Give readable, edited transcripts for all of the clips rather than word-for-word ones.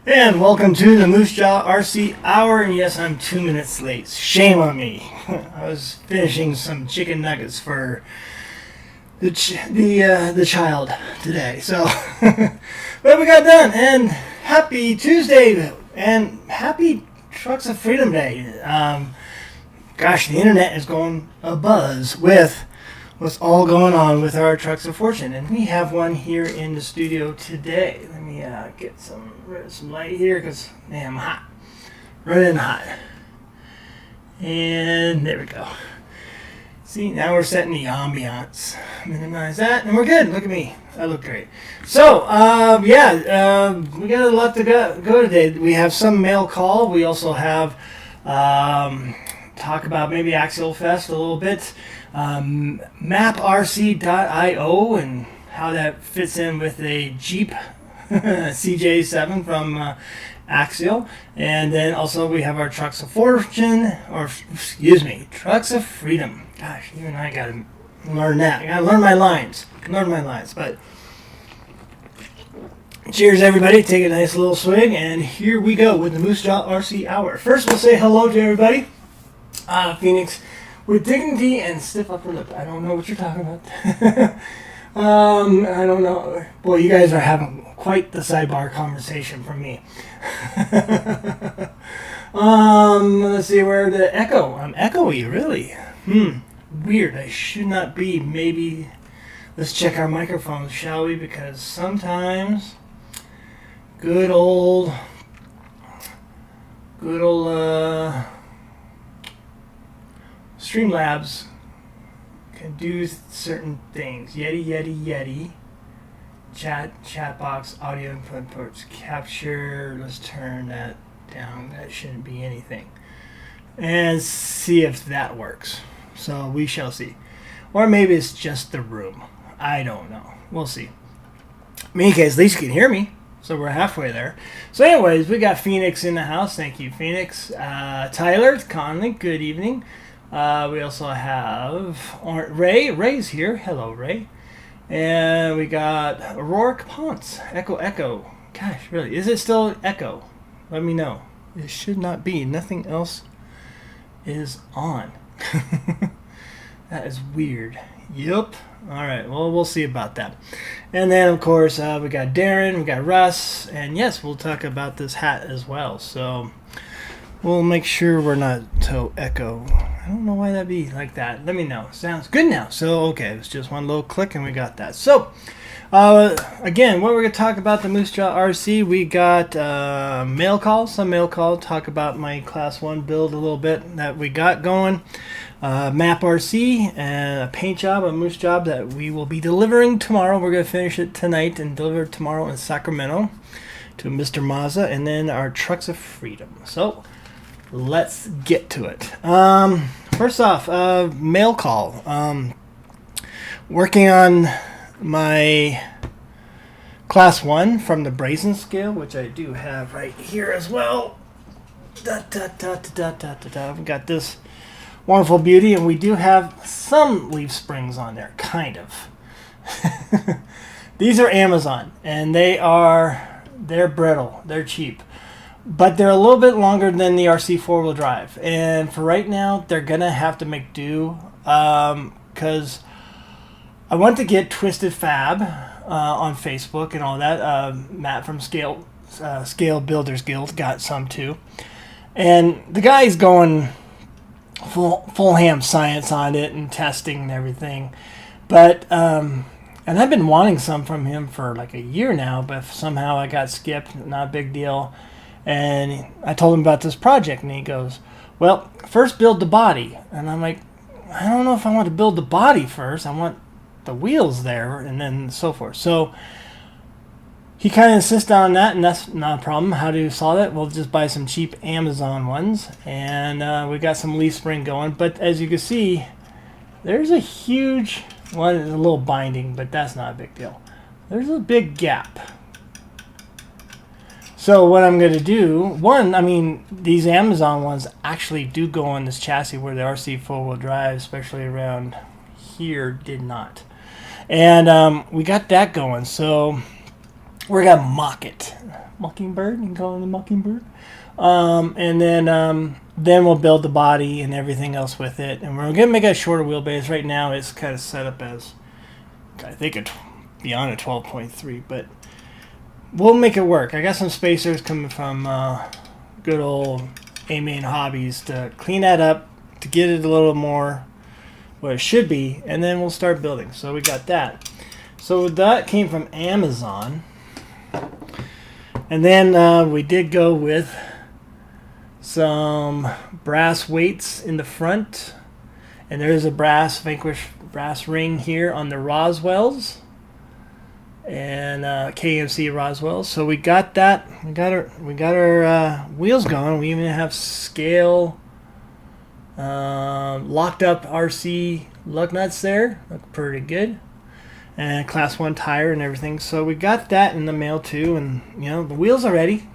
And welcome to the Moosejaw RC Hour. And yes, I'm 2 minutes late. Shame on me. I was finishing some chicken nuggets for the child today. So, but we got done. And happy Tuesday and happy Trucks of Freedom Day. Gosh, the internet is going abuzz with what's all going on with our Trucks of Fortune, and we have one here in the studio today. Let me get some light here because man, I'm hot, running hot. And there we go. See, now we're setting the ambiance. Minimize that, and we're good. Look at me, I look great. So, we got a lot to go today. We have some mail call. We also have talk about maybe Axial Fest a little bit. MapRC.io and how that fits in with a Jeep CJ7 from Axial. And then also we have our Trucks of Fortune, or excuse me, Trucks of Freedom. Gosh, you and I gotta learn that. I gotta learn my lines. But cheers, everybody. Take a nice little swig, and here we go with the Moosejaw RC Hour. First, we'll say hello to everybody. Phoenix. With dignity and stiff upper lip. I don't know what you're talking about. I don't know. Boy, you guys are having quite the sidebar conversation from me. Let's see where the echo. I'm echoey, really. Weird. I should not be. Maybe let's check our microphones, shall we? Because sometimes good old Streamlabs can do certain things. Yeti. Chat box, audio input ports, capture. Let's turn that down. That shouldn't be anything. And see if that works. So we shall see. Or maybe it's just the room. I don't know. We'll see. In any case, at least you can hear me. So we're halfway there. So anyways, we got Phoenix in the house. Thank you, Phoenix. Tyler Conley, good evening. We also have Ray. Ray's here. Hello, Ray. And we got Rourke Ponce. Echo. Gosh, really? Is it still echo? Let me know. It should not be. Nothing else is on. That is weird. Yep. All right. Well, we'll see about that. And then, of course, we got Darren. We got Russ. And yes, we'll talk about this hat as well. So we'll make sure we're not so echo. I don't know why that'd be like that. Let me know. Sounds good now. So, okay, it's just one little click and we got that. So, again, what we're going to talk about the Moosejaw RC, we got some mail call, talk about my Class 1 build a little bit that we got going. Map RC and a paint job, a moose job that we will be delivering tomorrow. We're going to finish it tonight and deliver it tomorrow in Sacramento to Mr. Mazza, and then our Trucks of Freedom. So, let's get to it. First off, mail call. Working on my Class 1 from the Brazen scale, which I do have right here as well. We've got this wonderful beauty, and we do have some leaf springs on there, kind of. These are Amazon, and they're brittle, they're cheap. But they're a little bit longer than the RC four-wheel drive. And for right now, they're going to have to make do. Because I want to get Twisted Fab on Facebook and all that. Matt from Scale Builders Guild got some too. And the guy's going full ham science on it and testing and everything. But, and I've been wanting some from him for like a year now. But somehow I got skipped. Not a big deal. And I told him about this project, and he goes, well, first build the body. And I'm like, I don't know if I want to build the body first. I want the wheels there, and then so forth. So he kind of insisted on that, and that's not a problem. How do you solve it? We'll just buy some cheap Amazon ones, and we got some leaf spring going. But as you can see, there's a huge one, a little binding, but that's not a big deal. There's a big gap. So what I'm going to do, these Amazon ones actually do go on this chassis where the RC four-wheel drive, especially around here, did not. And we got that going. So we're gonna mock it. Mockingbird, you can call it the Mockingbird. And then we'll build the body and everything else with it. And we're gonna make a shorter wheelbase. Right now, it's kind of set up as, I think, beyond a 12.3, but we'll make it work. I got some spacers coming from good old A-Main Hobbies to clean that up, to get it a little more what it should be, and then we'll start building. So we got that. So that came from Amazon. And then we did go with some brass weights in the front. And there is a Vanquish brass ring here on the Roswells. And KMC Roswells. So we got that. We got our wheels going. We even have scale locked up RC lug nuts there. Look pretty good. And class 1 tire and everything. So we got that in the mail too, and the wheels are ready.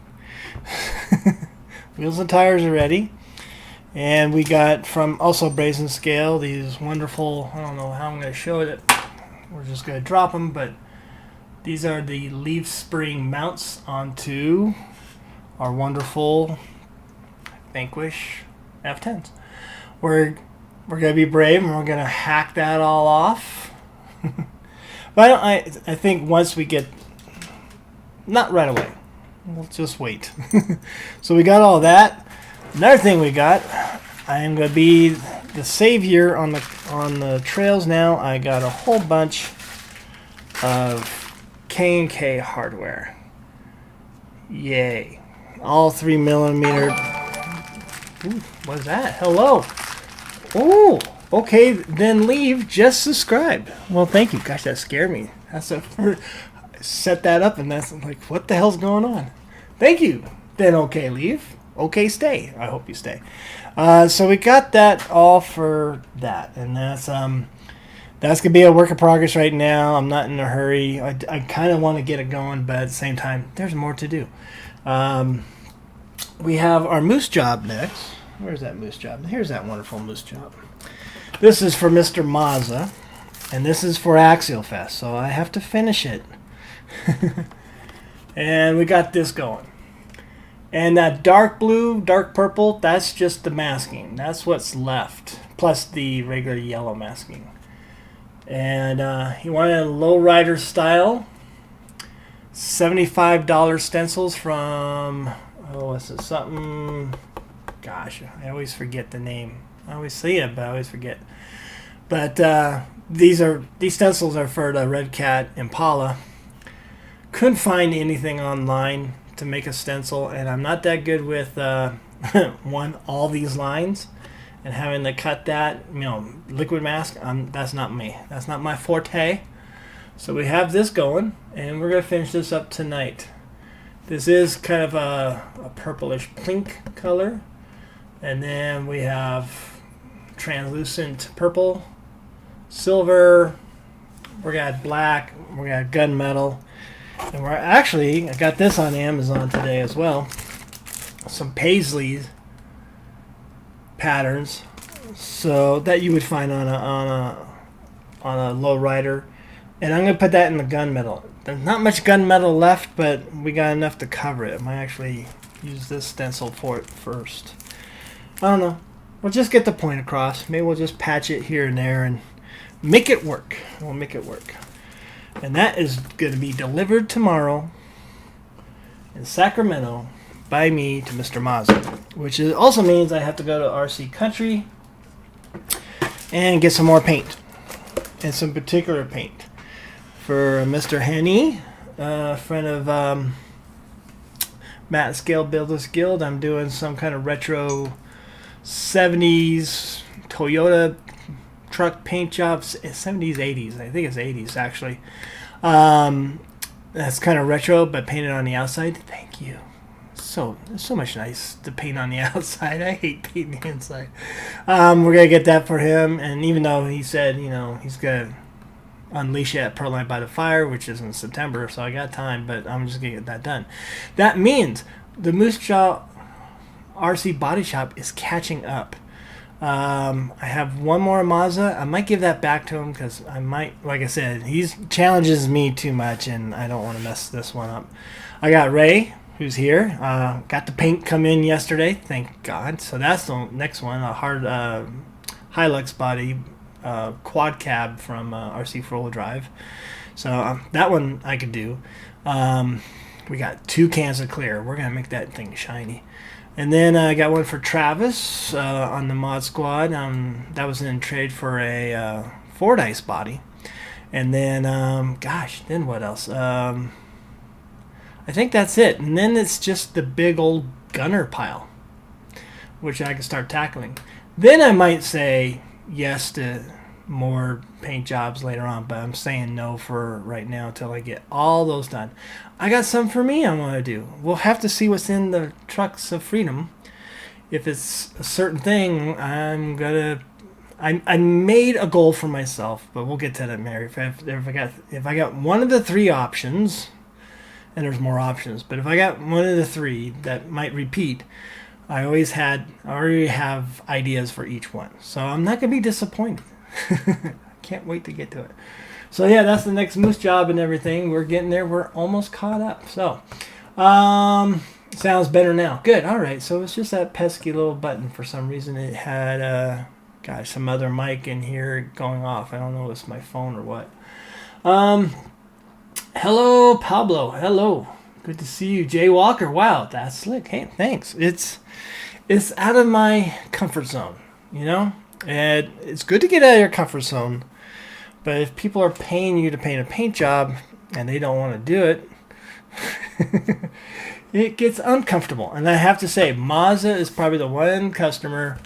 Wheels and tires are ready. And we got from also Brazen Scale these wonderful, I don't know how I'm going to show it. We're just going to drop them, but these are the leaf spring mounts onto our wonderful Vanquish F10s. We're going to be brave and we're going to hack that all off. But I think once we get, not right away, we'll just wait. So we got all that. Another thing we got, I am going to be the savior on the trails now. I got a whole bunch of K&K hardware. Yay. All 3mm. Ooh, what's that? Hello. Ooh. Okay, then leave. Just subscribe. Well, thank you. Gosh, that scared me. Set that up, and that's like, what the hell's going on? Thank you. Then okay, leave. Okay, stay. I hope you stay. So we got that all for that, and that's gonna be a work in progress right now. I'm not in a hurry. I kind of want to get it going, but at the same time, there's more to do. We have our Moosejaw next. Where's that Moosejaw? Here's that wonderful Moosejaw. This is for Mr. Mazza, and this is for Axial Fest, so I have to finish it. And we got this going. And that dark blue, dark purple, that's just the masking. That's what's left, plus the regular yellow masking. And he wanted a lowrider style. $75 stencils from, what's it, something, gosh, I always forget the name. I always see it, but I always forget. But these stencils are for the Red Cat Impala. Couldn't find anything online to make a stencil, and I'm not that good with all these lines and having to cut that, liquid mask. That's not me. That's not my forte. So we have this going, and we're gonna finish this up tonight. This is kind of a purplish pink color, and then we have translucent purple, silver, we got black, we got gunmetal, and I got this on Amazon today as well. Some paisley patterns, so that you would find on a lowrider, and I'm gonna put that in the gunmetal. There's not much gunmetal left, but we got enough to cover it. I might actually use this stencil for it first. I don't know. We'll just get the point across. Maybe we'll just patch it here and there and make it work. We'll make it work. And that is going to be delivered tomorrow in Sacramento by me to Mr. Mazza, which also means I have to go to RC Country and get some more paint, and some particular paint for Mr. Henny, friend of Matt Scale Builders Guild. I'm doing some kind of retro 70s Toyota truck paint jobs. 70s, 80s. I think it's 80s actually. That's kind of retro, but painted on the outside. Thank you. It's so much nice to paint on the outside. I hate painting the inside. We're gonna get that for him, and even though he said he's gonna unleash it at Pearline by the Fire, which is in September, so I got time, but I'm just gonna get that done. That means the Moosejaw RC Body Shop is catching up. I have one more Mazda. I might give that back to him because I might, like I said, he challenges me too much, and I don't want to mess this one up. I got Ray, who's here. Got the paint come in yesterday, thank God. So that's the next one, a hard Hilux body quad cab from RC 4-wheel drive. So that one I could do. We got 2 cans of clear. We're gonna make that thing shiny. And then I got one for Travis on the Mod Squad. That was in trade for a Fordyce body. And then, then what else? I think that's it. And then it's just the big old gunner pile, which I can start tackling. Then I might say yes to more paint jobs later on, but I'm saying no for right now until I get all those done. I got some for me I want to do. We'll have to see what's in the Trucks of Freedom. If it's a certain thing, I made a goal for myself, but we'll get to that, Mary. If I got one of the 3 options, and there's more options, but if I got one of the 3 that might repeat, I already have ideas for each one, so I'm not gonna be disappointed. Can't wait to get to it. So yeah, that's the next moose job and everything. We're getting there. We're almost caught up. So, sounds better now. Good. All right. So it's just that pesky little button. For some reason, it had some other mic in here going off. I don't know if it's my phone or what. Hello, Pablo. Hello. Good to see you, Jay Walker. Wow, that's slick. Hey, thanks. It's out of my comfort zone, you know. And it's good to get out of your comfort zone. But if people are paying you to paint a paint job and they don't want to do it, it gets uncomfortable. And I have to say, Mazda is probably the one customer.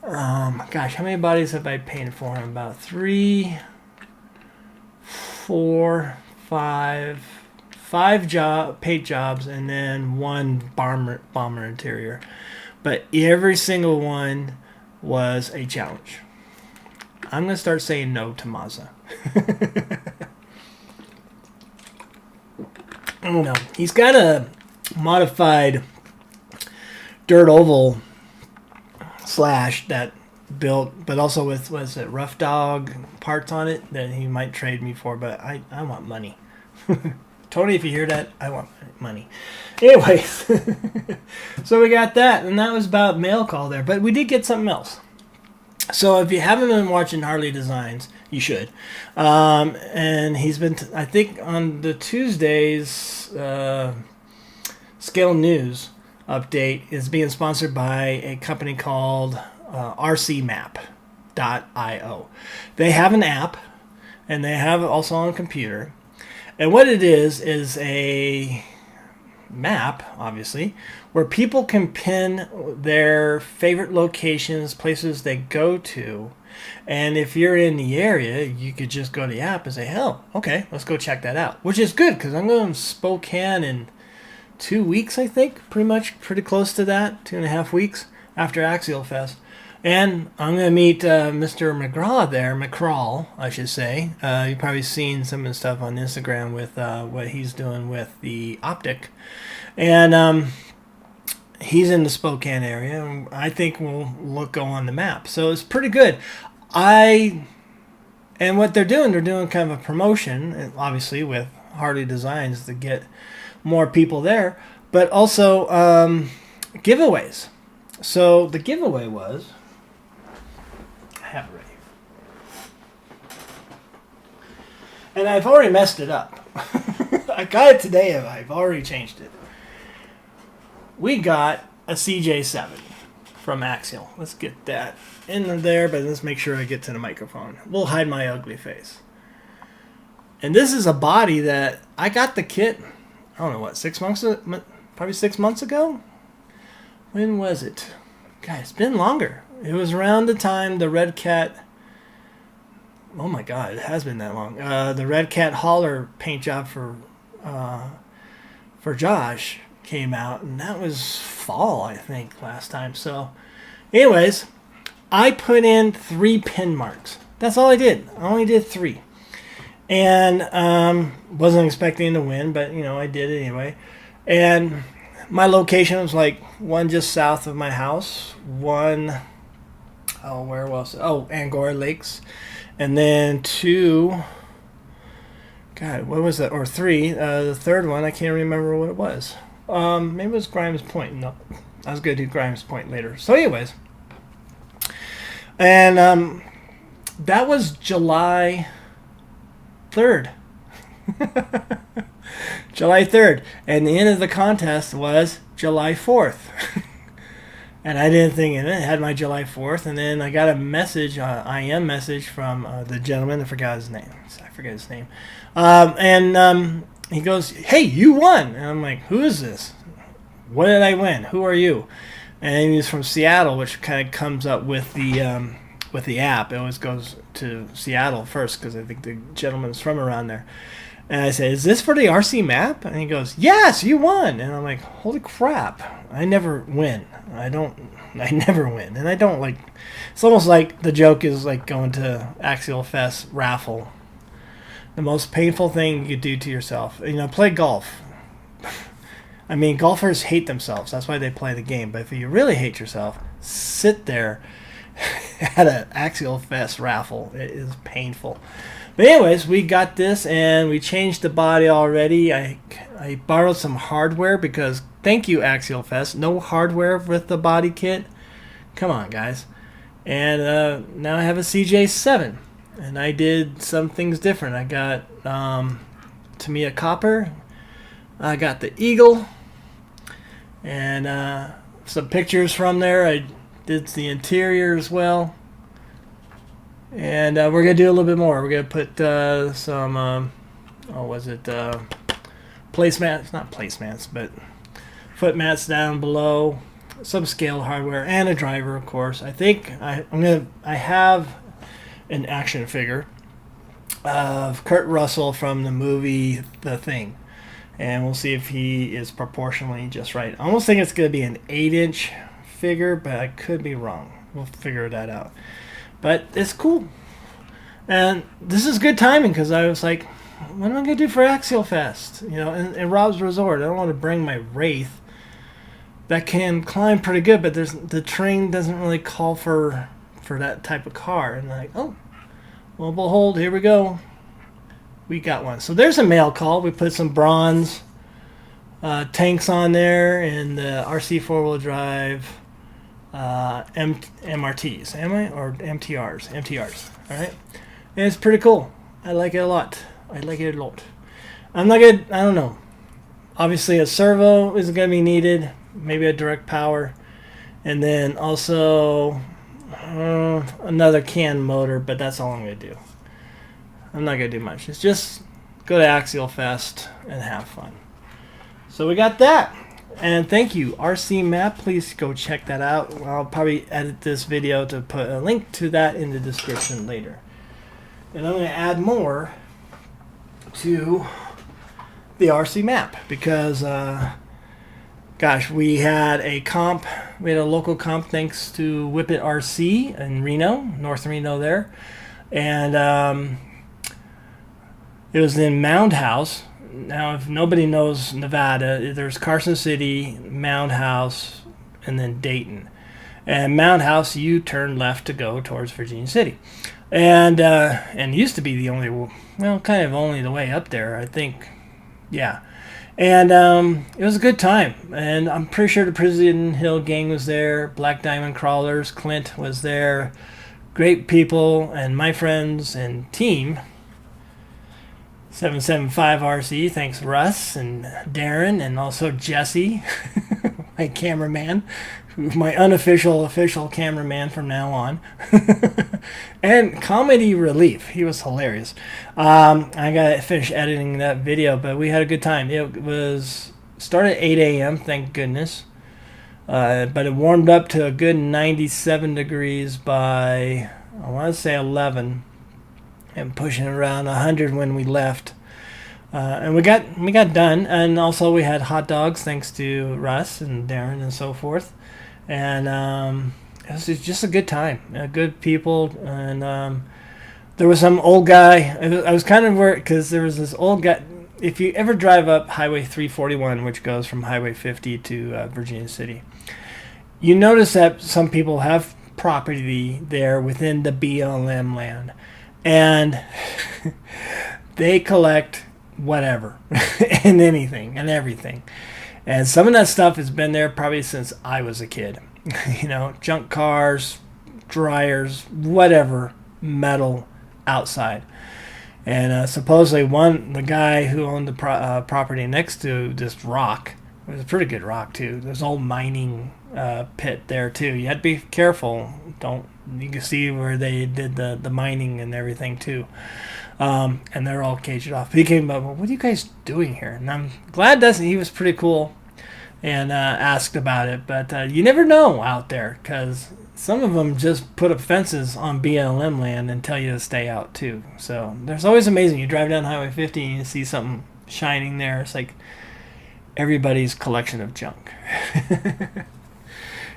How many bodies have I painted for him? About 3, 4, 5 paint jobs, and then 1 bomber interior. But every single one was a challenge. I'm going to start saying no to Mazda. I don't know. He's got a modified dirt oval slash that built, but also with, Rough Dog parts on it that he might trade me for, but I want money. Tony, if you hear that, I want money. Anyways, so we got that, and that was about mail call there, but we did get something else. So if you haven't been watching Harley Designs, you should. And he's been, I think, on the Tuesdays Scale News update is being sponsored by a company called rcmap.io. They have an app, and they have it also on a computer. And what it is a map, obviously, where people can pin their favorite locations, places they go to. And if you're in the area, you could just go to the app and say, hell, okay, let's go check that out. Which is good, because I'm going to Spokane in 2 weeks, I think. Pretty close to that, 2.5 weeks after Axial Fest. And I'm going to meet Mr. McCraw, I should say. You've probably seen some of the stuff on Instagram with what he's doing with the Optic. And he's in the Spokane area, and I think we'll go on the map. So it's pretty good. And what they're doing kind of a promotion, obviously with Harley Designs to get more people there, but also giveaways. So the giveaway was, I have it right here, and I've already messed it up. I got it today, and I've already changed it. We got a CJ7 from Axial. Let's get that in there, but let's make sure I get to the microphone. We'll hide my ugly face. And this is a body that I got the kit, I don't know what, 6 months, probably 6 months ago? When was it? God, it's been longer. It was around the time the Red Cat, oh my God, it has been that long. The Red Cat Hauler paint job for Josh came out, and that was fall, I think, last time. So anyways, I put in 3 pin marks. That's all I did. I only did 3, and wasn't expecting to win, but I did it anyway. And my location was like one just south of my house, one Oh, where was it? Oh, Angora Lakes. And then 2, God, what was that? Or 3, the third one, I can't remember what it was. Maybe it was Grimes Point. No, I was going to do Grimes Point later. So anyways, and that was July 3rd. July 3rd. And the end of the contest was July 4th. And I didn't think of it. I had my July 4th, and then I got a message, IM message from the gentleman. I forgot his name. He goes, "Hey, you won!" And I'm like, "Who is this? What did I win? Who are you?" And he was from Seattle, which kind of comes up with the app. It always goes to Seattle first because I think the gentleman's from around there. And I said, "Is this for the RC map?" And he goes, "Yes, you won." And I'm like, "Holy crap! I never win. I never win." And I don't like. It's almost like the joke is like going to Axial Fest raffle. The most painful thing you could do to yourself. Play golf. I mean, golfers hate themselves. That's why they play the game. But if you really hate yourself, sit there at an Axial Fest raffle. It is painful. But anyways, we got this and we changed the body already. I borrowed some hardware because, thank you, Axial Fest. No hardware with the body kit. Come on, guys. And now I have a CJ7. And I did some things different. I got Tamiya Copper. I got the Eagle. And some pictures from there. I did the interior as well. And we're going to do a little bit more. We're going to put some, placemats, not placemats, but foot mats down below, some scale hardware, and a driver, of course. I think I have an action figure of Kurt Russell from the movie The Thing. And we'll see if he is proportionally just right. I almost think it's going to be an 8-inch figure, but I could be wrong. We'll figure that out. But it's cool. And this is good timing because I was like, what am I going to do for Axial Fest? In Rob's Resort. I don't want to bring my Wraith that can climb pretty good, but the terrain doesn't really call for that type of car. And I'm like, oh, well, behold, here we go. We got one. So there's a mail call. We put some bronze tanks on there and the RC 4-wheel drive MRTs, or MTRs? MTRs, all right? And it's pretty cool. I like it a lot. I'm not good. I don't know. Obviously, a servo is going to be needed. Maybe a direct power. And then also another CAN motor, but that's all I'm going to do. I'm not going to do much. It's just go to Axial Fest and have fun. So we got that. And thank you, RC Map. Please go check that out. I'll probably edit this video to put a link to that in the description later. And I'm going to add more to the RC Map because, gosh, we had a comp. We had a local comp thanks to Whip It RC in Reno, North Reno there. And it was in Mound House. Now, if nobody knows Nevada, there's Carson City, Mound House, and then Dayton. And Mound House, you turn left to go towards Virginia City. And used to be the only, kind of only the way up there, I think. Yeah. And it was a good time. And I'm pretty sure the Prison Hill gang was there. Black Diamond Crawlers, Clint was there. Great people, and my friends and team. 775 RC, thanks Russ and Darren and also Jesse, my cameraman, who's my unofficial official cameraman from now on. And Comedy Relief, he was hilarious. I gotta finish editing that video, but we had a good time. It was started at 8 a.m. thank goodness, but it warmed up to a good 97 degrees by I want to say 11. And pushing around 100 when we left, and we got done. And also we had hot dogs thanks to Russ and Darren and so forth. And it was just a good time, good people. And there was some old guy. I was kind of worried because there was this old guy. If you ever drive up Highway 341, which goes from Highway 50 to Virginia City, you notice that some people have property there within the BLM land, and they collect whatever and anything and everything. And some of that stuff has been there probably since I was a kid. Junk cars, dryers, whatever, metal outside. And supposedly the guy who owned the property next to this rock, it was a pretty good rock too. There's an old mining pit there too. You had to be careful. You can see where they did the mining and everything too. And they're all caged off. He came up, well, what are you guys doing here? And I'm glad he was pretty cool and asked about it. But you never know out there, because some of them just put up fences on BLM land and tell you to stay out too. So there's always amazing. You drive down Highway 50 and you see something shining there. It's like everybody's collection of junk.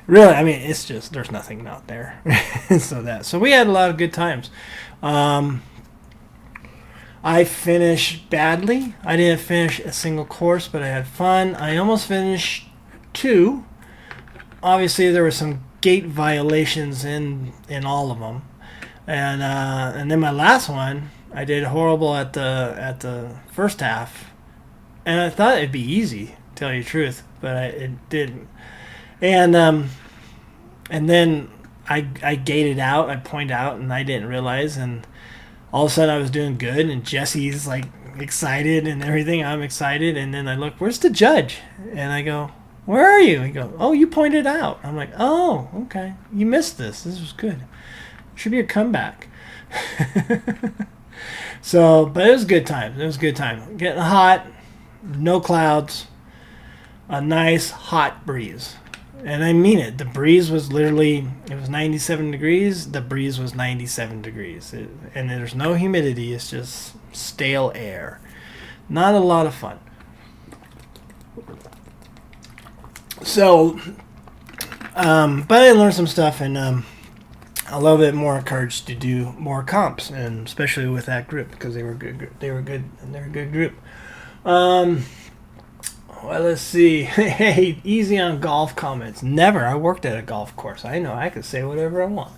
Really, I mean, it's just, there's nothing out there. So we had a lot of good times. I finished badly. I didn't finish a single course, but I had fun. I almost finished 2. Obviously, there were some gate violations in all of them, and then my last one, I did horrible at the first half, and I thought it'd be easy, to tell you the truth, but it didn't. And then I gated out. I point out, and I didn't realize, and all of a sudden I was doing good, and Jesse's like excited and everything. I'm excited, and then I look, where's the judge? And I go, where are you? He goes, oh, you pointed out. I'm like, oh, okay. You missed this. This was good. Should be a comeback. So, but it was a good time. It was a good time. Getting hot, no clouds, a nice hot breeze. And I mean it. The breeze was literally, it was 97 degrees. The breeze was 97 degrees. And there's no humidity. It's just stale air. Not a lot of fun. So, but I learned some stuff, and I'm a little bit more encouraged to do more comps, and especially with that group, because they were good. They were good, and they're a good group. Well, let's see. Hey, easy on golf comments. Never. I worked at a golf course. I know I could say whatever I want.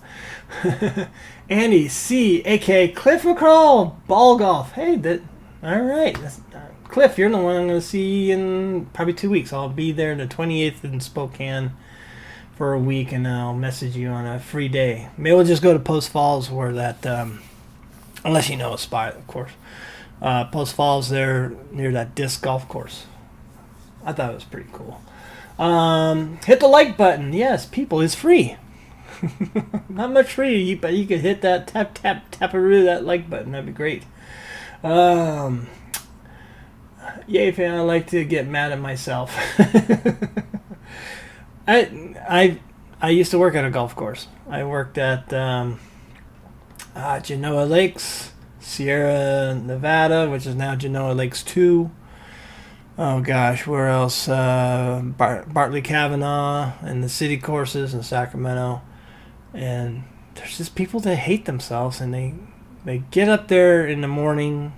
Andy C, aka Cliff McCall, ball golf. Hey, all right. Cliff, you're the one I'm going to see in probably 2 weeks. I'll be there the 28th in Spokane for a week, and I'll message you on a free day. Maybe we'll just go to Post Falls, where that, unless you know a spot, of course. Post Falls, there near that disc golf course. I thought it was pretty cool. Hit the like button. Yes, people, it's free. Not much free, but you could hit that tap-a-roo, that like button. That'd be great. Yay, fan! I like to get mad at myself. I used to work at a golf course. I worked at Genoa Lakes, Sierra Nevada, which is now Genoa Lakes 2. Oh gosh, where else? Bartley Kavanaugh, and the city courses in Sacramento. And there's just people that hate themselves, and they get up there in the morning,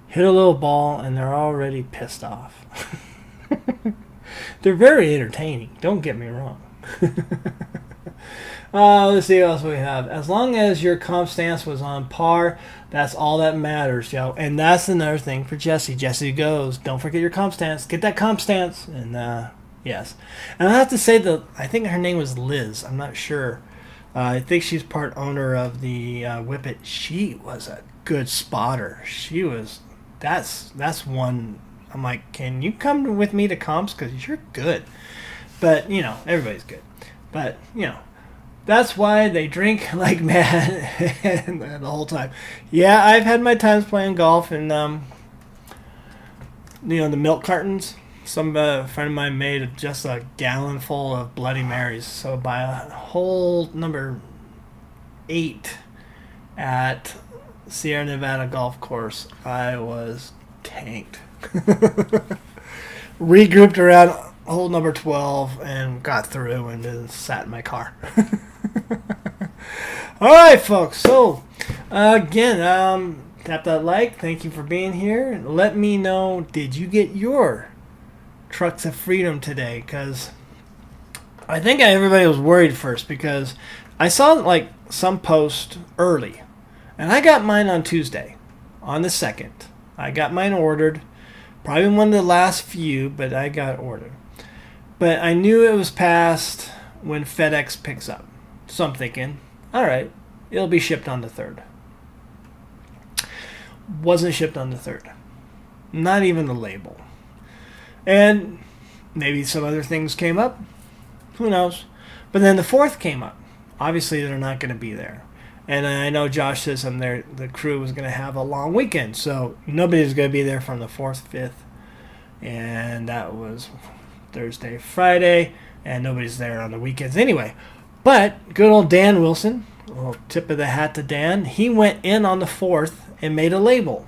hit a little ball, and they're already pissed off. They're very entertaining, don't get me wrong. Let's see what else we have. As long as your comp stance was on par, that's all that matters, Joe. And that's another thing for Jesse. Jesse goes, don't forget your comp stance. Get that comp stance. And yes. And I have to say that I think her name was Liz. I'm not sure. I think she's part owner of the Whippet. She was a good spotter. She was. That's one. I'm like, can you come with me to comps? Because you're good. But, everybody's good. But, that's why they drink like mad the whole time. Yeah, I've had my times playing golf, and, the milk cartons. Some friend of mine made just a gallon full of Bloody Marys. So by a hole number 8 at Sierra Nevada Golf Course, I was tanked. Regrouped around hole number 12 and got through, and then sat in my car. All right, folks. So again, tap that like. Thank you for being here. Let me know, did you get your Trucks of Freedom today? Because I think everybody was worried first, because I saw like some post early, and I got mine on Tuesday, on the 2nd. I got mine ordered, probably one of the last few, but I got ordered. But I knew it was past when FedEx picks up. So I'm thinking, all right, it'll be shipped on the 3rd. Wasn't shipped on the 3rd. Not even the label. And maybe some other things came up. Who knows? But then the 4th came up. Obviously, they're not going to be there. And I know Josh says the crew was going to have a long weekend. So nobody's going to be there from the 4th, 5th. And that was Thursday, Friday. And nobody's there on the weekends anyway. But good old Dan Wilson, a little tip of the hat to Dan, he went in on the 4th and made a label.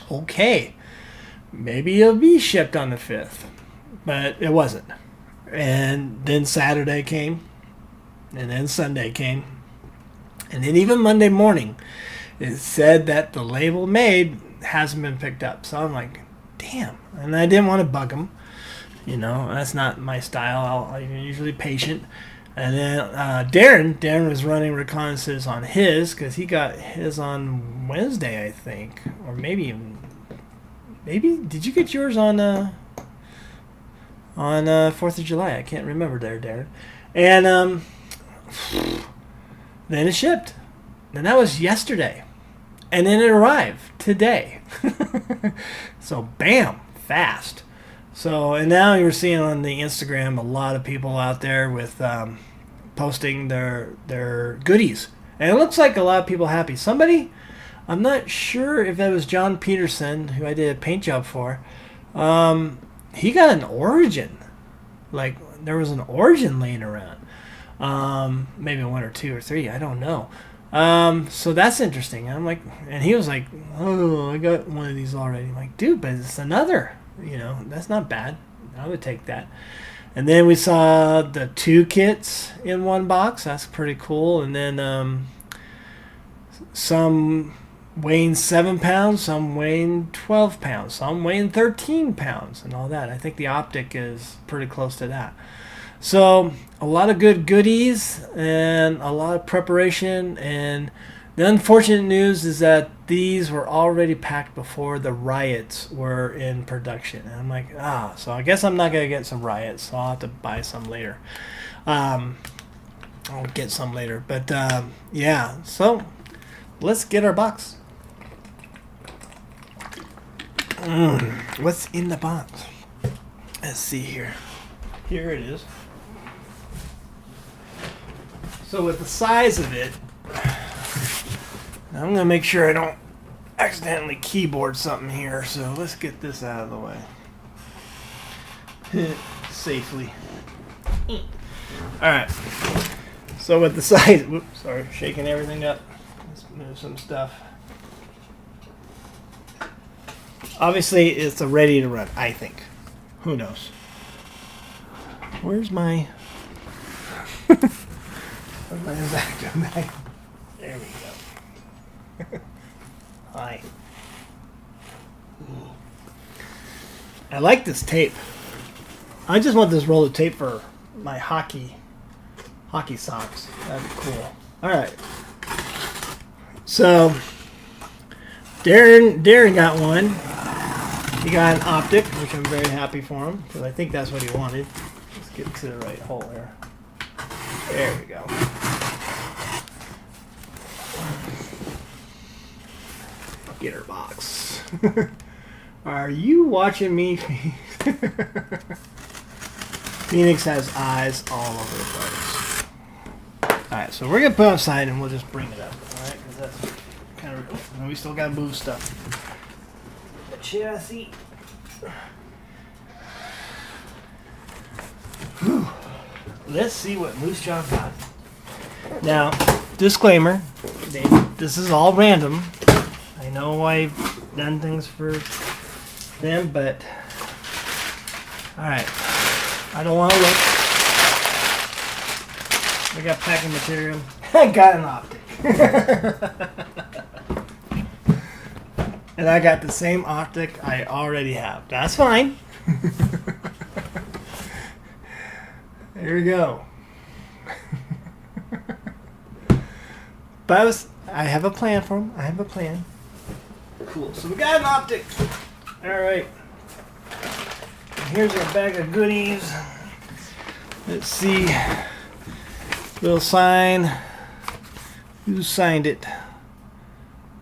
Okay. Maybe it'll be shipped on the 5th. But it wasn't. And then Saturday came. And then Sunday came. And then even Monday morning, it said that the label made hasn't been picked up. So I'm like, damn. And I didn't want to bug him. You know, that's not my style. I'm usually patient. And then Darren was running reconnaissance on his because he got his on Wednesday, I think. Or maybe did you get yours on 4th of July? I can't remember there, Darren. And then it shipped. And that was yesterday. And then it arrived today. So, bam, fast. So, and now you're seeing on the Instagram a lot of people out there with posting their goodies. And it looks like a lot of people happy. Somebody, I'm not sure if that was John Peterson, who I did a paint job for, he got an Origin. Like, there was an Origin laying around. Maybe 1 or 2 or 3, I don't know. So that's interesting. I'm like, and he was like, oh, I got one of these already. I'm like, dude, but it's another. You know, that's not bad. I would take that. And then we saw the 2 kits in one box. That's pretty cool. And then some weighing 7 pounds, some weighing 12 pounds, some weighing 13 pounds, and all that. I think the optic is pretty close to that. So a lot of good goodies and a lot of preparation. And the unfortunate news is that these were already packed before the riots were in production. And I'm like, so I guess I'm not going to get some riots. So I'll have to buy some later. I'll get some later. But yeah, so let's get our box. What's in the box? Let's see here. Here it is. So with the size of it, I'm going to make sure I don't accidentally keyboard something here. So let's get this out of the way. Safely. Alright. So with the size... Whoops, sorry, shaking everything up. Let's move some stuff. Obviously, it's a ready to run, I think. Who knows? Where's my... Where's my exacto bag? There we go. Hi. I like this tape. I just want this roll of tape for my hockey socks. That'd be cool. Alright. So, Darren got one. He got an optic, which I'm very happy for him, because I think that's what he wanted. Let's get to the right hole here. There we go. Get her box. Are you watching me? Phoenix has eyes all over the place. Alright, so we're going to put it aside and we'll just bring it up. Alright, because that's kind of... Oh, we still got to move stuff. The chassis. Whew. Let's see what Moosejaw got. Now, disclaimer, this is all random. I know I've done things for them, but alright. I don't want to look. We got packing material. I got an optic. And I got the same optic I already have. That's fine. There we go. But I have a plan for them. I have a plan. Cool. So we got an optic. All right. Here's our bag of goodies. Let's see. Little sign. Who signed it? I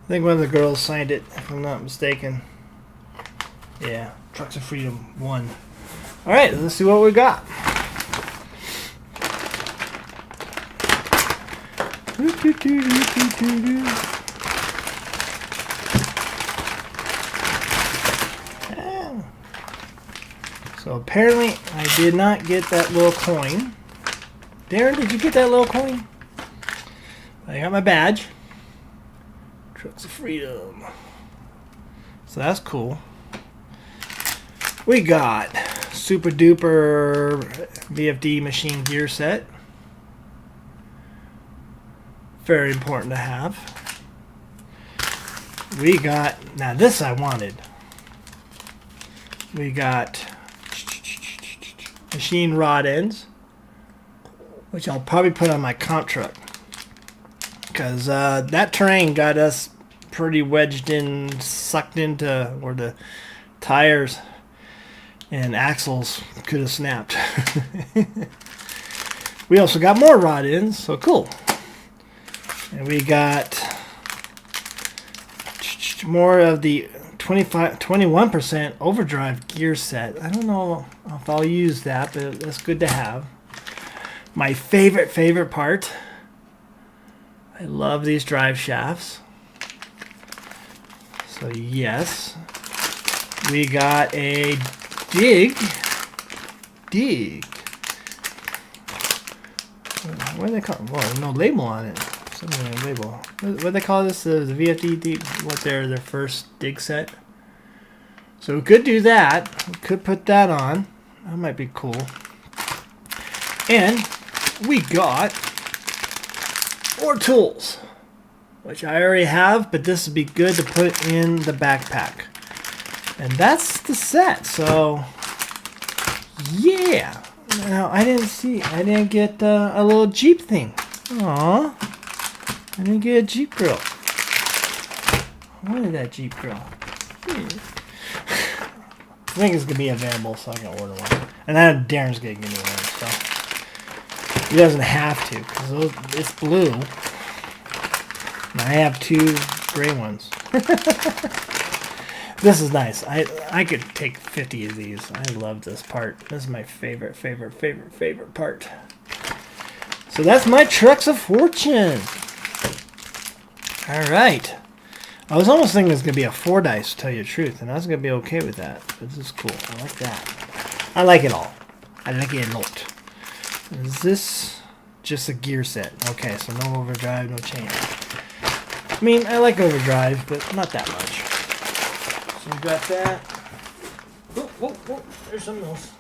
think one of the girls signed it, if I'm not mistaken. Yeah. Trucks of Freedom 1. All right. Let's see what we got. So apparently I did not get that little coin. Darren, did you get that little coin? I got my badge. Trucks of Freedom. So that's cool. We got super duper VFD machine gear set. Very important to have. We got, now this I wanted. We got machine rod ends, which I'll probably put on my comp truck. Because that terrain got us pretty wedged in, sucked into where the tires and axles could have snapped. We also got more rod ends, so cool. And we got more of the 21% overdrive gear set. I don't know if I'll use that, but that's good to have. My favorite part. I love these drive shafts. So yes, we got a dig. What do they call it? Well, no label on it. Something label. What do they call this? The VFD. What their first dig set? So we could do that. We could put that on. That might be cool. And we got more tools, which I already have, but this would be good to put in the backpack. And that's the set. So yeah. Now I didn't get a little Jeep thing. Aww. I didn't get a Jeep grill. I wanted that Jeep grill. I think it's going to be available, so I can order one. And then Darren's going to give me one, so he doesn't have to, because it's blue. And I have 2 gray ones. This is nice. I could take 50 of these. I love this part. This is my favorite part. So that's my Trucks of Fortune. All right. I was almost thinking it's going to be a 4 dice, to tell you the truth, and I was going to be okay with that. This is cool. I like that. I like it all. I like it a lot. Is this just a gear set? Okay, so no overdrive, no chain. I mean, I like overdrive, but not that much. So we got that. Oh, there's something else.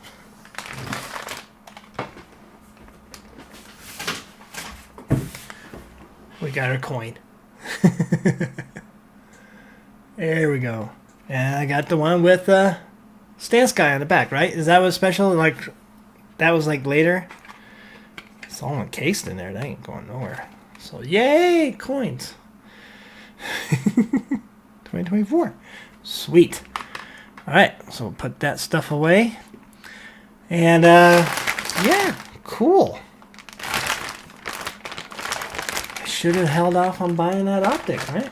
We got our coin. There we go. And I got the one with stance guy on the back, right? Is that what's special? Like, that was like later? It's all encased in there. That ain't going nowhere. So, yay! Coins. 2024. Sweet. Alright, so we'll put that stuff away. And, yeah, cool. I should have held off on buying that optic, right?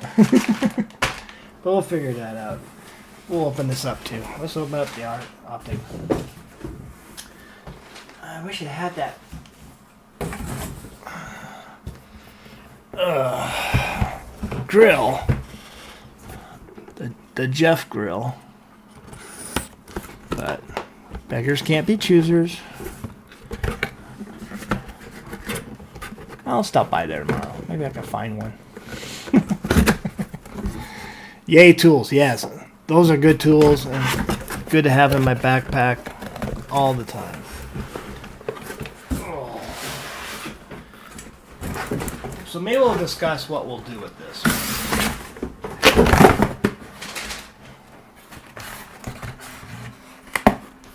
But we'll figure that out. We'll open this up too. Let's open up the optic. I wish I had that. Grill. The Jeff grill. But beggars can't be choosers. I'll stop by there tomorrow. Maybe I can find one. Yay, tools. Yes, those are good tools and good to have in my backpack all the time. Oh. So maybe we'll discuss what we'll do with this.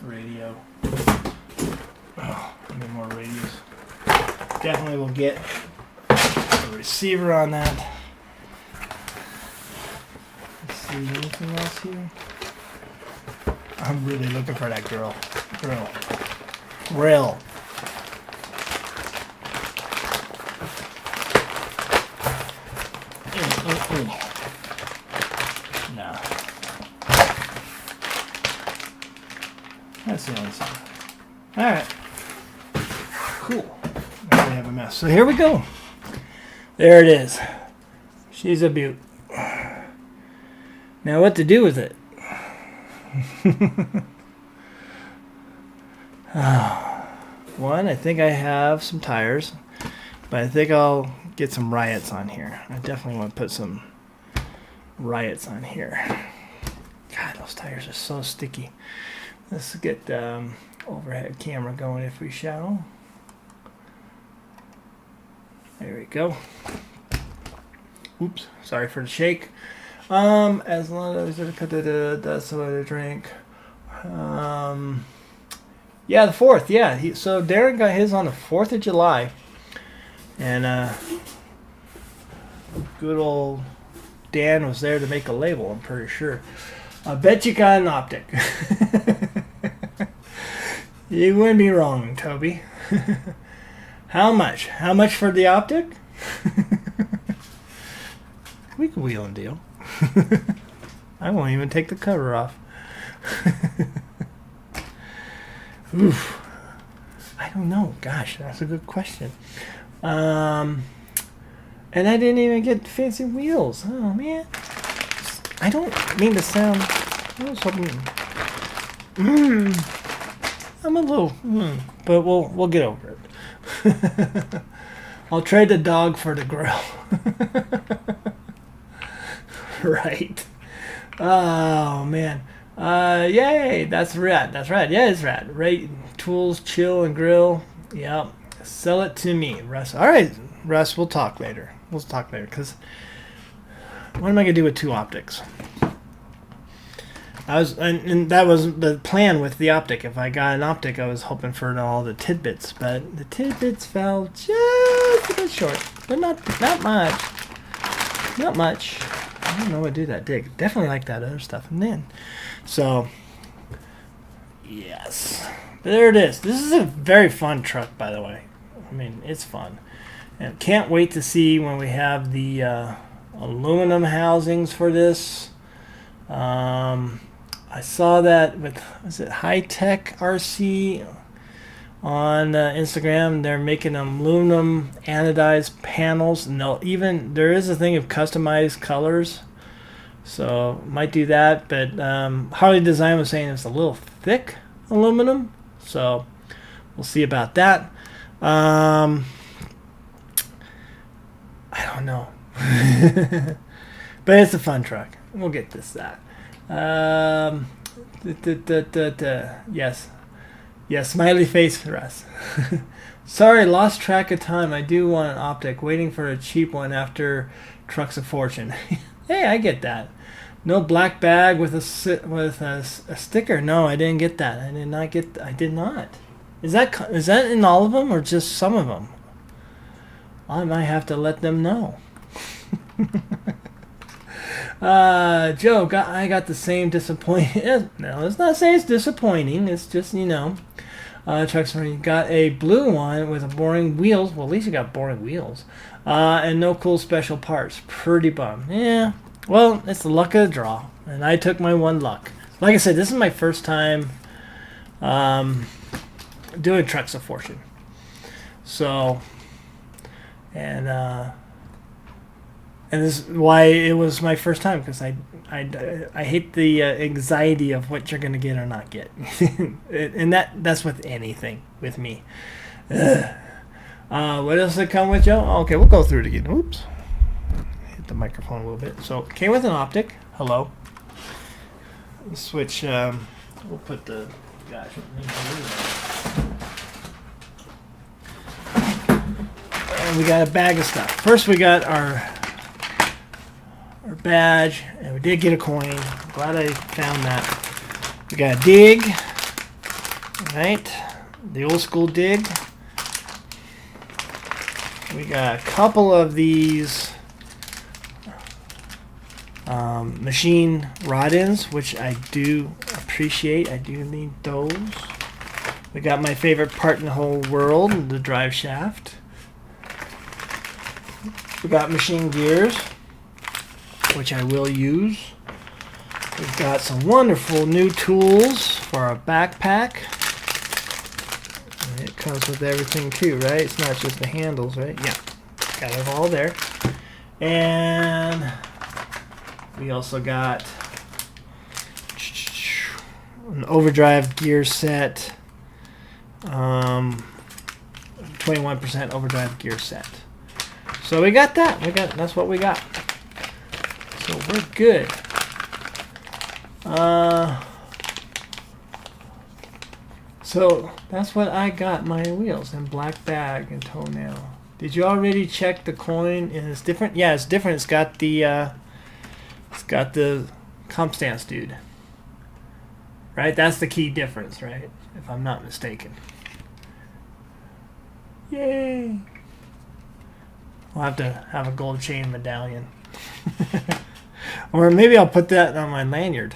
Radio. Oh, I need more radios. Definitely will get a the receiver on that. Let's see, anything else here? I'm really looking for that grill. Grill. No. That's the only thing. Alright. Cool. Now we have a mess. So here we go. There it is. She's a beaut. Now what to do with it? One, I think I have some tires, but I think I'll get some riots on here. I definitely want to put some riots on here. God, those tires are so sticky. Let's get overhead camera going if we shall. There we go. Oops, sorry for the shake. As long as that's what I drink. Yeah, the 4th. Yeah, so Darren got his on the 4th of July, and good old Dan was there to make a label. I'm pretty sure. I bet you got an optic. You wouldn't be wrong, Toby. How much? How much for the optic? We can wheel and deal. I won't even take the cover off. Oof. I don't know. Gosh, that's a good question. And I didn't even get fancy wheels. Oh man. I don't mean to sound. I was hoping. I'm a little. But we'll get over it. I'll trade the dog for the grill. Right. Oh man. Yay, that's rad. That's rad. Yeah, it's rad. Right. Tools, chill, and grill. Yep. Sell it to me, Russ. All right, Russ. We'll talk later. Because what am I gonna do with 2 optics? And that was the plan with the optic. If I got an optic, I was hoping for all the tidbits, but the tidbits fell just a bit short, but not much. Not much. I don't know what to do that dig. Definitely like that other stuff. And then, so yes, there it is. This is a very fun truck, by the way. I mean, it's fun, and can't wait to see when we have the aluminum housings for this. I saw that with, was it High Tech RC on Instagram? They're making aluminum anodized panels. No, even there is a thing of customized colors, so might do that. But Harley Design was saying it's a little thick aluminum, so we'll see about that. I don't know, but it's a fun truck. We'll get that. Yes, smiley face for us. Sorry, lost track of time. I do want an optic. Waiting for a cheap one after trucks of fortune. Hey, I get that. No black bag with a sticker. No, I didn't get that. I did not. Is that in all of them or just some of them? I might have to let them know. Joe, I got the same disappointing. No, let's not say it's disappointing. It's just, trucks where you got a blue one with a boring wheels. Well, at least you got boring wheels. And no cool special parts. Pretty bum. Yeah. Well, it's the luck of the draw, and I took my one luck. Like I said, this is my first time doing trucks of fortune. So, and this is why it was my first time, because I hate the anxiety of what you're gonna get or not get, and that's with anything with me. What else did come with, Joe? Okay, we'll go through it again. Oops, hit the microphone a little bit. So it came with an optic. Hello. Switch. We'll put the. Gosh. And we got a bag of stuff. First, we got our badge, and we did get a coin. I'm glad I found that. We got a dig, right? The old school dig, We got a couple of these machine rod-ins, which I do appreciate. I do need those. We got my favorite part in the whole world, the drive shaft. We got machine gears, which I will use. We've got some wonderful new tools for our backpack. And it comes with everything too, right? It's not just the handles, right? Yeah, got it all there. And we also got an overdrive gear set, 21% overdrive gear set. So we got that. That's what we got. So we're good. So that's what I got. My wheels and black bag and toenail. Did you already check the coin? And it's different. Yeah, it's different. It's got the comp stance, dude. Right? That's the key difference, right? If I'm not mistaken. Yay! We'll have to have a gold chain medallion. Or maybe I'll put that on my lanyard.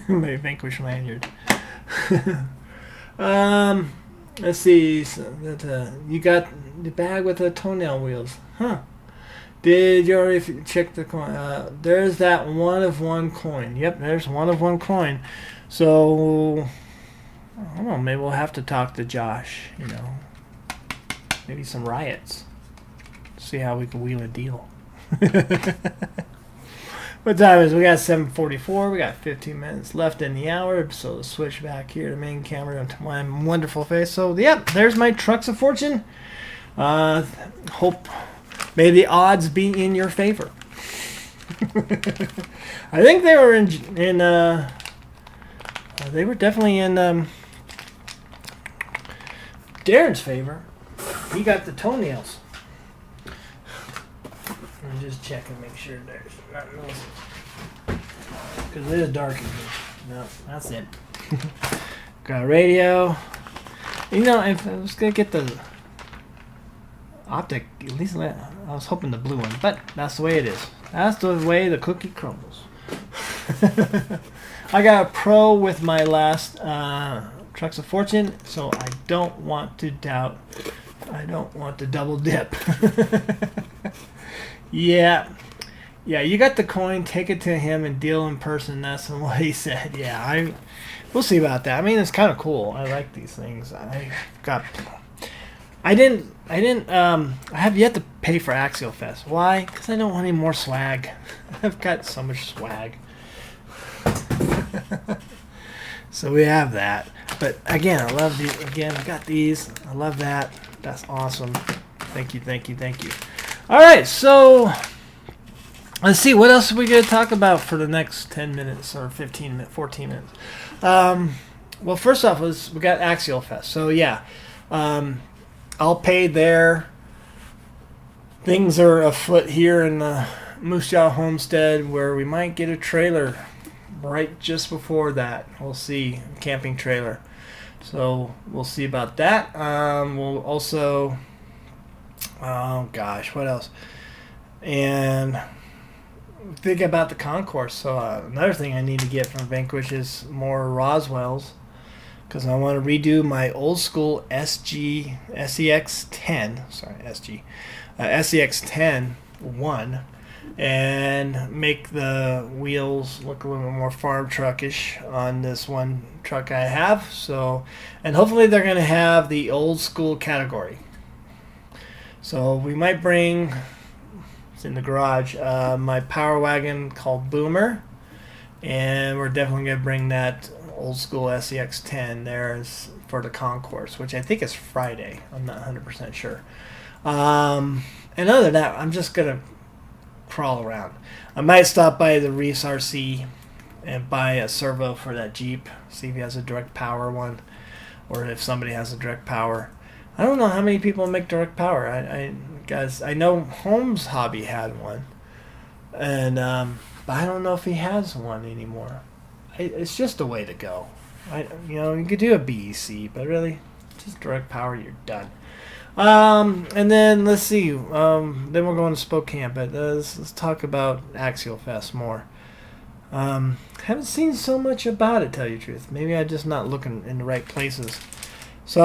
My Vanquish lanyard. Let's see. So that, you got the bag with the toenail wheels. Huh. Did you already check the coin? There's that one of one coin. Yep, there's one of one coin. So, I don't know, maybe we'll have to talk to Josh, you know. Maybe some riots. See how we can wheel a deal. What time is it? We got 7:44. We got 15 minutes left in the hour. So let's switch back here to main camera to my wonderful face. So, yep, there's my trucks of fortune. Hope may the odds be in your favor. I think they were they were definitely in Darren's favor. He got the toenails. I'm just checking, make sure there's not nothing. Because it is dark in here. No, that's it. Got a radio. You know, if I was going to get the optic, at least I was hoping the blue one. But that's the way it is. That's the way the cookie crumbles. I got a pro with my last Trucks of Fortune, so I don't want to doubt. I don't want to double dip. Yeah, you got the coin. Take it to him and deal in person. That's what he said. Yeah, we'll see about that. I mean, it's kind of cool. I like these things. I have yet to pay for Axial Fest. Why? Because I don't want any more swag. I've got so much swag. So we have that. But again, I love these. Again, I got these. I love that. That's awesome. Thank you. All right, so let's see. What else are we going to talk about for the next 10 minutes or 15 minutes, 14 minutes? Well, first off, we got Axial Fest. So, yeah, I'll pay there. Things are afoot here in the Moosejaw homestead where we might get a trailer right just before that. We'll see. Camping trailer. So we'll see about that. We'll also... Oh gosh, what else? And think about the concourse. So another thing I need to get from Vanquish is more Roswells, because I want to redo my old school SEX10 1, and make the wheels look a little bit more farm truckish on this one truck I have. So, and hopefully they're going to have the old school category. So we might bring, it's in the garage, my Power Wagon called Boomer, and we're definitely going to bring that old school SEX10 there for the concourse, which I think is Friday. I'm not 100% sure. And other than that, I'm just going to crawl around. I might stop by the Reese RC and buy a servo for that Jeep, see if he has a direct power one, or if somebody has a direct power. I don't know how many people make direct power. Guys, I know Holmes Hobby had one, and but I don't know if he has one anymore. It's just a way to go. You could do a BEC, but really, just direct power, you're done. And then let's see. Then we're going to Spokane, but let's talk about Axial Fest more. Haven't seen so much about it, tell you the truth. Maybe I'm just not looking in the right places. So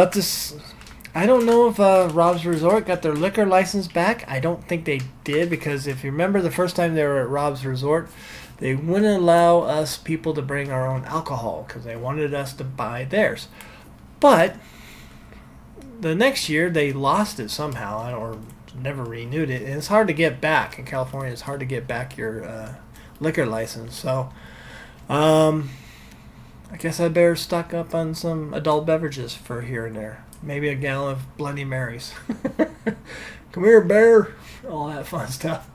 I don't know if Rob's Resort got their liquor license back. I don't think they did, because if you remember the first time they were at Rob's Resort, they wouldn't allow us people to bring our own alcohol because they wanted us to buy theirs. But the next year they lost it somehow, or never renewed it, and it's hard to get back in California. It's hard to get back your liquor license. So I guess I better stock up on some adult beverages for here and there. Maybe a gallon of Bloody Marys. Come here, bear. All that fun stuff.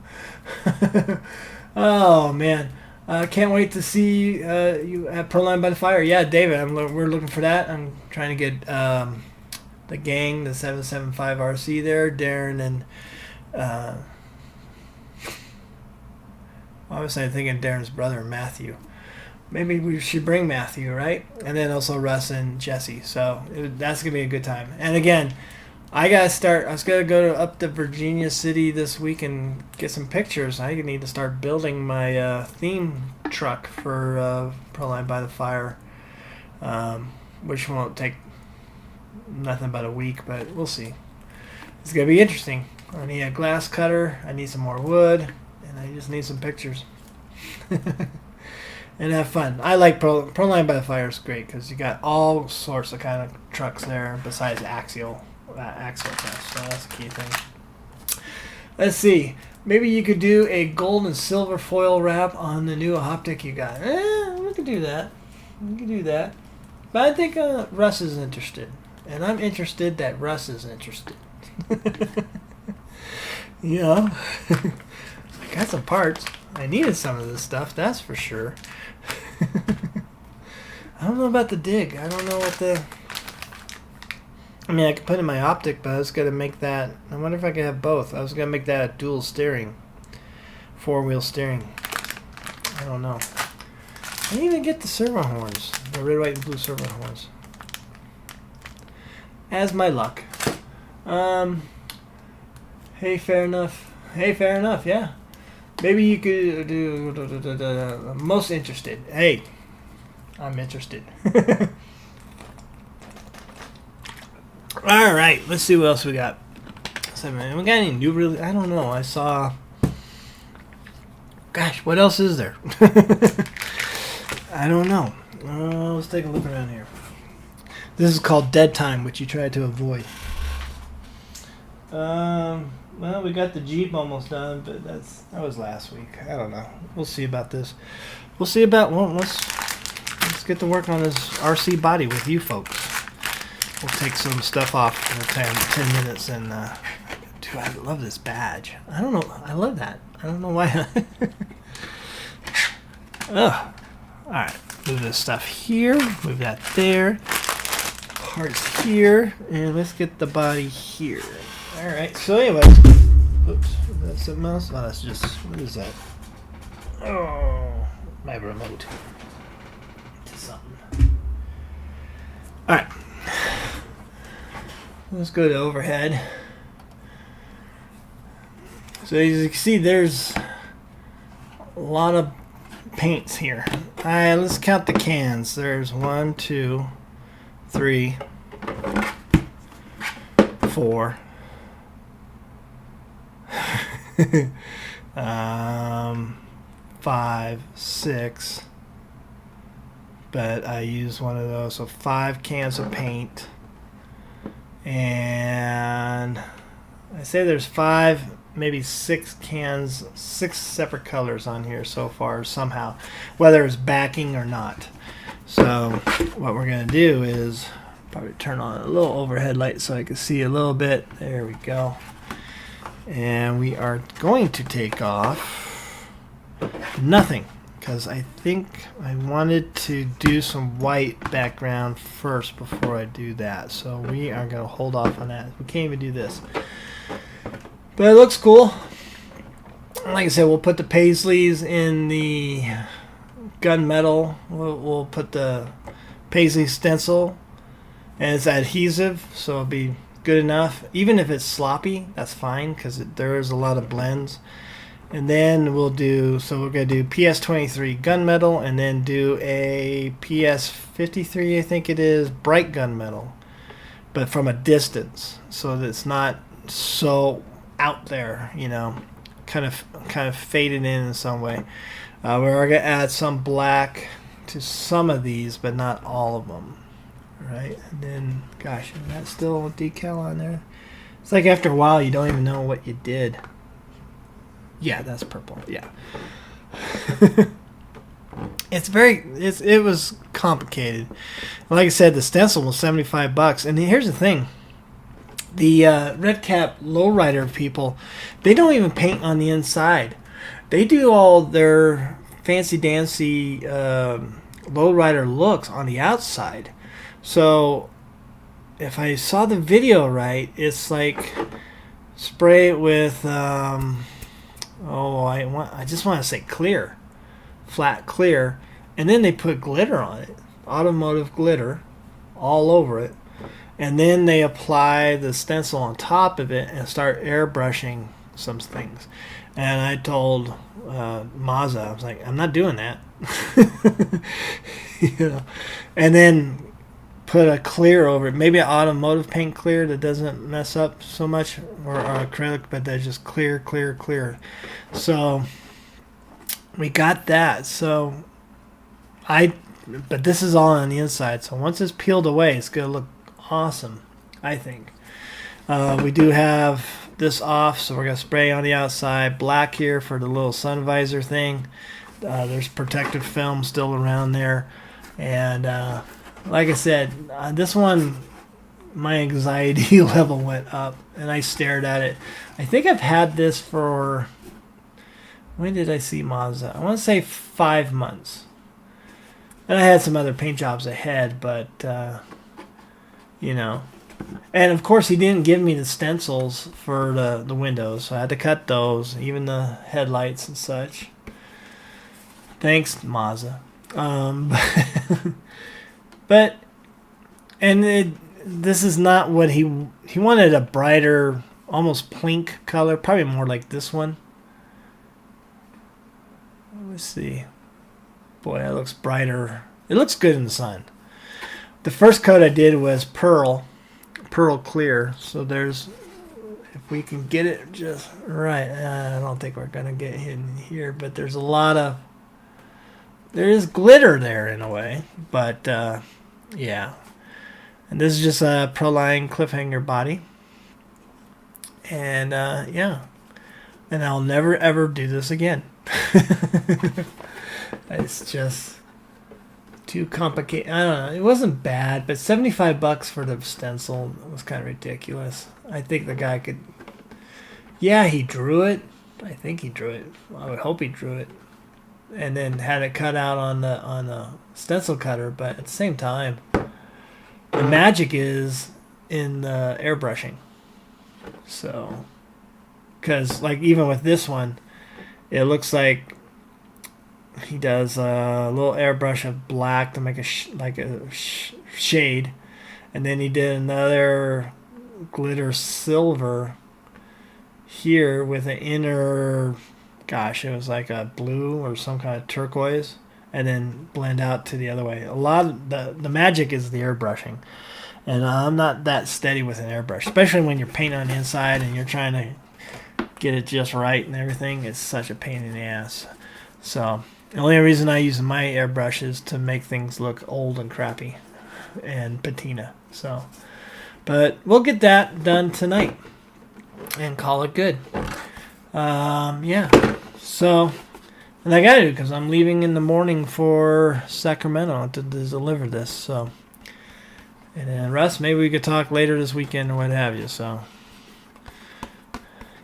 Oh, man. Can't wait to see you at Proline by the Fire. Yeah, David, we're looking for that. I'm trying to get the gang, the 775 RC there. Darren and... I was thinking Darren's brother, Matthew. Maybe we should bring Matthew, right? And then also Russ and Jesse. So that's going to be a good time. And again, I was going to go up to Virginia City this week and get some pictures. I need to start building my theme truck for Proline by the Fire, which won't take nothing but a week, but we'll see. It's going to be interesting. I need a glass cutter. I need some more wood. And I just need some pictures. And have fun. I like Proline by the Fire is great because you got all sorts of kind of trucks there besides Axial Fest. So that's a key thing. Let's see. Maybe you could do a gold and silver foil wrap on the new optic you got. We could do that. But I think Russ is interested. And I'm interested that Russ is interested. Yeah. I got some parts. I needed some of this stuff, that's for sure. I don't know about the dig. I don't know what I could put in my optic, but I was going to make that... I wonder if I could have both. I was going to make that a dual steering. 4-wheel steering. I don't know. I didn't even get the servo horns. The red, white, and blue servo horns. As my luck. Hey, fair enough, yeah. Maybe you could do most interested. Hey, I'm interested. All right, let's see what else we got. We got any new really? I don't know. I saw. Gosh, what else is there? I don't know. Let's take a look around here. This is called Dead Time, which you try to avoid. Well, we got the Jeep almost done, but that was last week. I don't know. We'll see about this. We'll see about. Well, let's get to work on this RC body with you folks. We'll take some stuff off in 10 minutes, and dude, I love this badge. I don't know. I love that. I don't know why. Ugh. All right. Move this stuff here. Move that there. Parts here, and let's get the body here. Alright, so anyways, oops, is that something else? Oh, that's just, what is that? Oh, my remote. To something. Alright, let's go to overhead. So as you can see, there's a lot of paints here. Alright, let's count the cans. There's 1, 2, 3, 4. 5, 6, but I used one of those, so 5 cans of paint, and I say there's 5, maybe 6 cans, 6 separate colors on here so far somehow, whether it's backing or not. So what we're going to do is probably turn on a little overhead light so I can see a little bit. There we go. And we are going to take off nothing because I think I wanted to do some white background first before I do that. So we are going to hold off on that. We can't even do this. But it looks cool. Like I said, we'll put the paisleys in the gunmetal. We'll put the paisley stencil, and it's adhesive, so it'll be good enough. Even if it's sloppy, that's fine because there is a lot of blends. And then we're going to do PS23 gunmetal and then do a PS53, I think it is, bright gunmetal, but from a distance, so that it's not so out there, kind of faded in some way. We're going to add some black to some of these, but not all of them. Right? And then, gosh, is that still a decal on there? It's like after a while you don't even know what you did. Yeah, that's purple. Yeah. It was complicated. Like I said, the stencil was $75, and here's the thing: the red cap lowrider people, they don't even paint on the inside. They do all their fancy dancy lowrider looks on the outside. So if I saw the video right, it's like spray it with I just want to say clear, flat clear, and then they put glitter on it, automotive glitter, all over it, and then they apply the stencil on top of it and start airbrushing some things. And I told Mazza, I was like, I'm not doing that, and then put a clear over it, maybe an automotive paint clear that doesn't mess up so much, or acrylic, but that's just clear. So we got that. So but this is all on the inside. So once it's peeled away, it's gonna look awesome, I think. We do have this off, so we're gonna spray on the outside black here for the little sun visor thing. There's protective film still around there, and like I said, this one, my anxiety level went up, and I stared at it. I think I've had this for, when did I see Mazda? I want to say 5 months. And I had some other paint jobs ahead, but, And, of course, he didn't give me the stencils for the windows, so I had to cut those, even the headlights and such. Thanks, Mazda. But this is not what he wanted. A brighter, almost pink color, probably more like this one. Let's see. Boy, that looks brighter. It looks good in the sun. The first coat I did was pearl clear. So there's, if we can get it just right. I don't think we're gonna get hidden here, but there is glitter there in a way, but. Yeah, and this is just a Proline cliffhanger body, and yeah, and I'll never ever do this again. It's just too complicated. I don't know. It wasn't bad, but $75 for the stencil was kind of ridiculous. I think the guy could. Yeah, he drew it. I think he drew it. I would hope he drew it, and then had it cut out on the stencil cutter. But at the same time, the magic is in the airbrushing. So, because like even with this one, it looks like he does a little airbrush of black to make a shade, and then he did another glitter silver here with an inner, gosh, it was like a blue or some kind of turquoise, and then blend out to the other way. A lot of the magic is the airbrushing, and I'm not that steady with an airbrush, especially when you're painting on the inside and you're trying to get it just right and everything. It's such a pain in the ass. So the only reason I use my airbrush is to make things look old and crappy and patina. So, but we'll get that done tonight and call it good. Yeah. So, and I gotta do, because I'm leaving in the morning for Sacramento to deliver this. So, and then Russ, maybe we could talk later this weekend or what have you. So,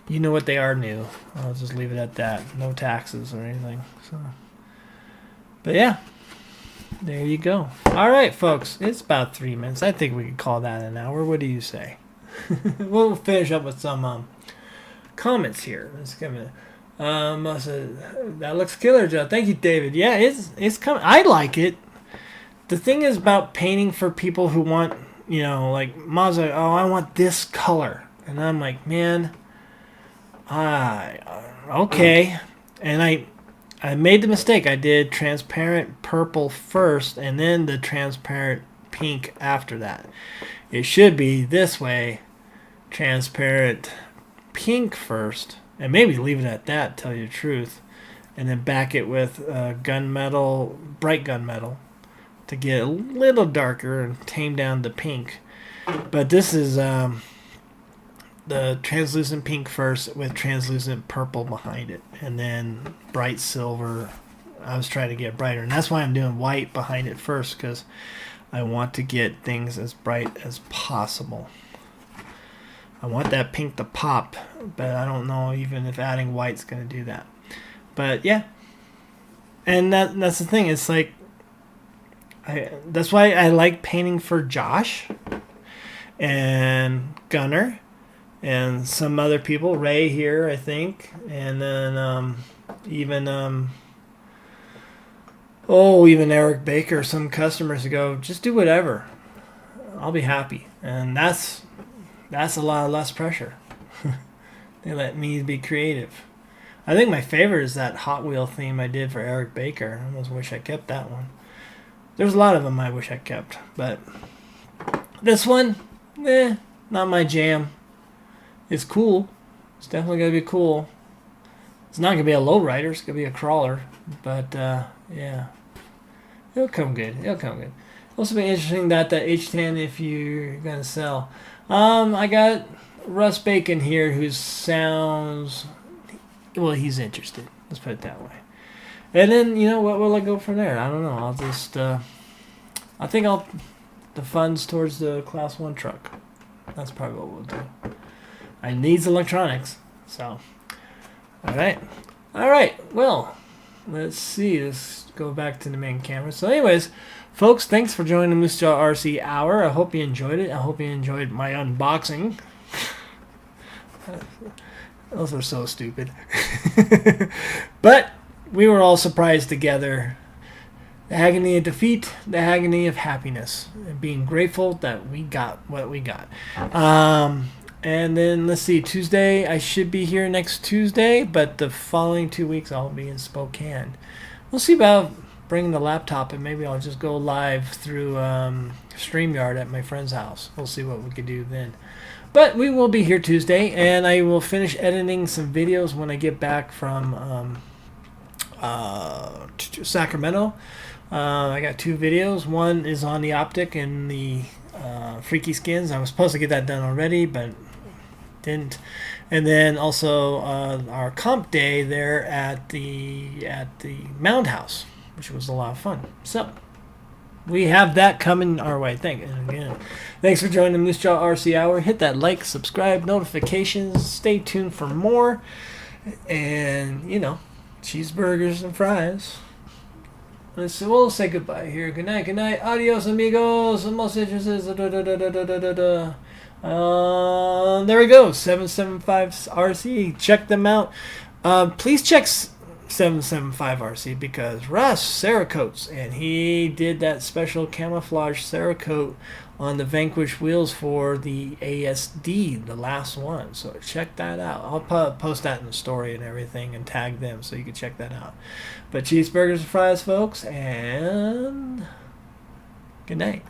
you know what they are new. I'll just leave it at that. No taxes or anything. So, but yeah, there you go. All right, folks, it's about 3 minutes. I think we could call that an hour. What do you say? We'll finish up with some comments here. Let's give it. That looks killer, Joe. Thank you, David. Yeah, it's coming. I like it. The thing is about painting for people who want you know, like Mom's like, oh, I want this color, and I'm like, man, okay, and I made the mistake. I did transparent purple first, and then the transparent pink after that. It should be this way: transparent pink first, and maybe leave it at that. Tell you the truth, and then back it with gunmetal, bright gunmetal, to get a little darker and tame down the pink. But this is the translucent pink first with translucent purple behind it, and then bright silver. I was trying to get brighter, and that's why I'm doing white behind it first, because I want to get things as bright as possible. I want that pink to pop, but I don't know even if adding white's going to do that. But yeah, and that's the thing. It's like, that's why I like painting for Josh and Gunner and some other people, Ray here, I think, and then even Eric Baker. Some customers go, just do whatever, I'll be happy, and that's a lot less pressure. They let me be creative. I think my favorite is that Hot Wheel theme I did for Eric Baker. I almost wish I kept that one. There's a lot of them I wish I kept, but this one, not my jam. It's cool. It's definitely going to be cool. It's not going to be a lowrider. It's going to be a crawler. But, yeah. It'll come good. It'll also be interesting that the H10, if you're going to sell. I got Russ Bacon here who sounds... Well, he's interested. Let's put it that way. And then, what will I go from there? I don't know. I'll just... I think the funds towards the Class 1 truck. That's probably what we'll do. I needs electronics, so. All right. Well, let's see. Let's go back to the main camera. So, anyways, folks, thanks for joining the Moosejaw RC Hour. I hope you enjoyed it. I hope you enjoyed my unboxing. Those are so stupid. But we were all surprised together. The agony of defeat, the agony of happiness, and being grateful that we got what we got. And then, let's see, Tuesday, I should be here next Tuesday, but the following 2 weeks I'll be in Spokane. We'll see about bringing the laptop, and maybe I'll just go live through StreamYard at my friend's house. We'll see what we can do then. But we will be here Tuesday, and I will finish editing some videos when I get back from Sacramento. I got 2 videos. One is on the optic and the freaky skins. I was supposed to get that done already, but didn't. And then also our comp day there at the Mound House, which was a lot of fun. So we have that coming our way. Thanks for joining the Moosejaw RC Hour. Hit that like, subscribe, notifications. Stay tuned for more. And cheeseburgers and fries. We'll say goodbye here. Good night. Adios, amigos. Most interested. There we go. 775 RC. Check them out. Please check 775 RC because Russ Cerakotes, and he did that special camouflage Cerakote on the Vanquish wheels for the ASD, the last one. So check that out. I'll post that in the story and everything and tag them so you can check that out. But cheeseburgers and fries, folks, and good night.